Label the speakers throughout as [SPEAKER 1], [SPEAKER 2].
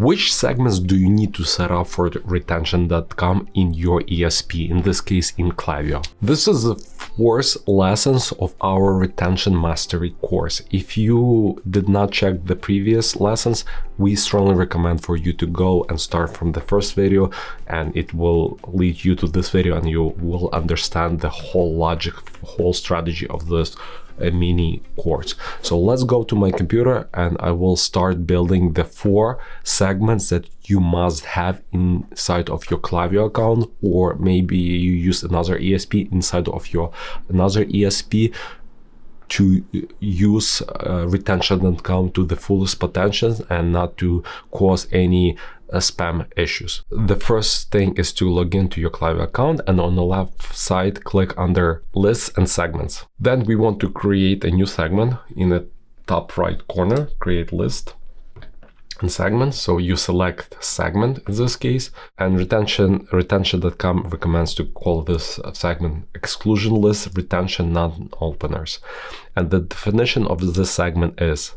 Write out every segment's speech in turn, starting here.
[SPEAKER 1] Which segments do you need to set up for retention.com in your ESP, in this case in Klaviyo? This is the fourth lessons of our retention mastery course. If you did not check the previous lessons, we strongly recommend for you to go and start from the first video, and it will lead you to this video and you will understand the whole logic, whole strategy of this a mini course. So let's go to my computer and I will start building the 4 segments that you must have inside of your Klaviyo account, or maybe you use another ESP inside of your another ESP to use retention.com to the fullest potential and not to cause any spam issues. The first thing is to log into your Klaviyo account, and on the left side click under lists and segments. Then we want to create a new segment. In the top right corner, create list and segments. So you select segment in this case, and retention.com recommends to call this segment exclusion list retention non-openers. And the definition of this segment is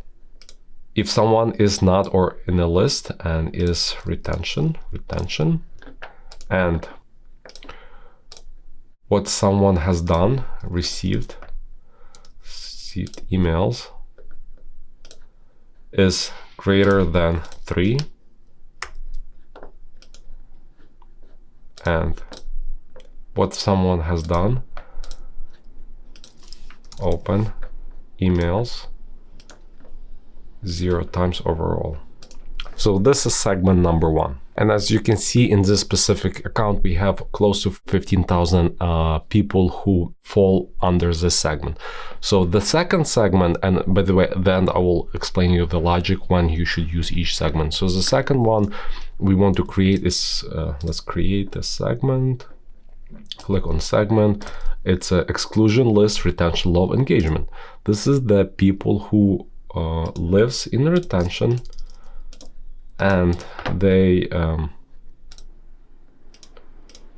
[SPEAKER 1] if someone is not or in a list and is retention, and what someone has done, received emails is greater than 3, and what someone has done, open emails 0 times overall. So this is segment number 1. And as you can see in this specific account, we have close to 15,000 people who fall under this segment. So the second segment, and by the way, then I will explain you the logic when you should use each segment. So the second one we want to create is, let's create a segment, click on segment. It's an exclusion list retention low engagement. This is the people who lives in retention and they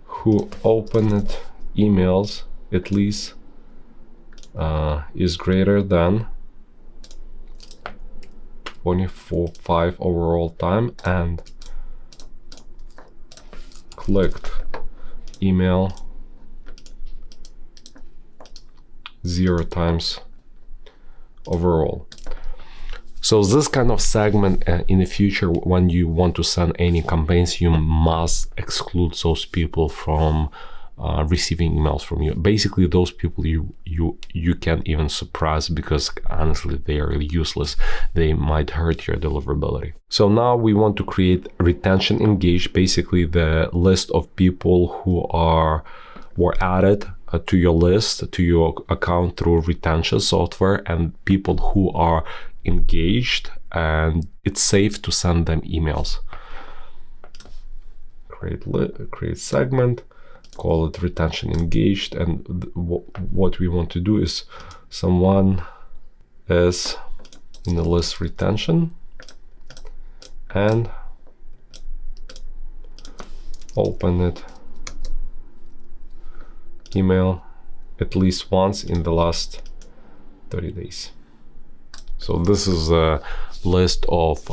[SPEAKER 1] who opened emails at least is greater than 24/5 overall time and clicked email 0 times overall. So this kind of segment in the future, when you want to send any campaigns, you must exclude those people from receiving emails from you. Basically, those people you can't even suppress because honestly they are useless. They might hurt your deliverability. So now we want to create retention engaged, basically the list of people who were added to your list, to your account through retention software, and people who are engaged and it's safe to send them emails. Create segment, call it retention engaged, and what we want to do is someone is in the list retention and open it email at least once in the last 30 days. So this is a list of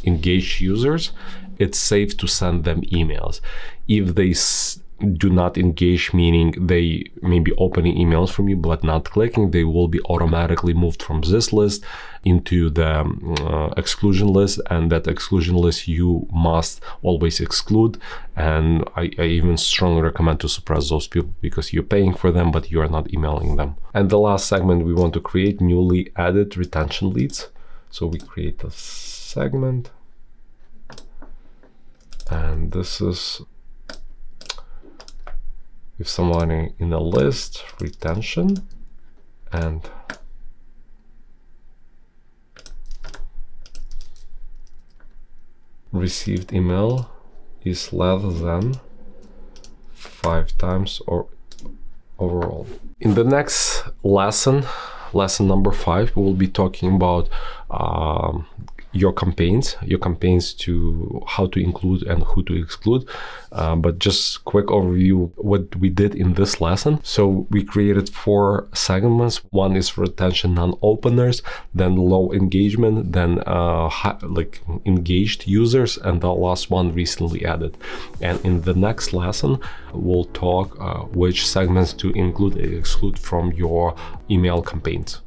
[SPEAKER 1] engaged users. It's safe to send them emails. If they do not engage, meaning they may be opening emails from you but not clicking, they will be automatically moved from this list into the exclusion list, and that exclusion list you must always exclude. And I even strongly recommend to suppress those people because you're paying for them but you are not emailing them. And the last segment, we want to create newly added retention leads. So we create a segment, and this is if someone in a list retention and received email is less than 5 times or overall. In the next lesson number 5, we will be talking about your campaigns to how to include and who to exclude. But just quick overview what we did in this lesson. So we created 4 segments. One is retention non-openers, then low engagement, then like engaged users, and the last one recently added. And in the next lesson, we'll talk which segments to include and exclude from your email campaigns.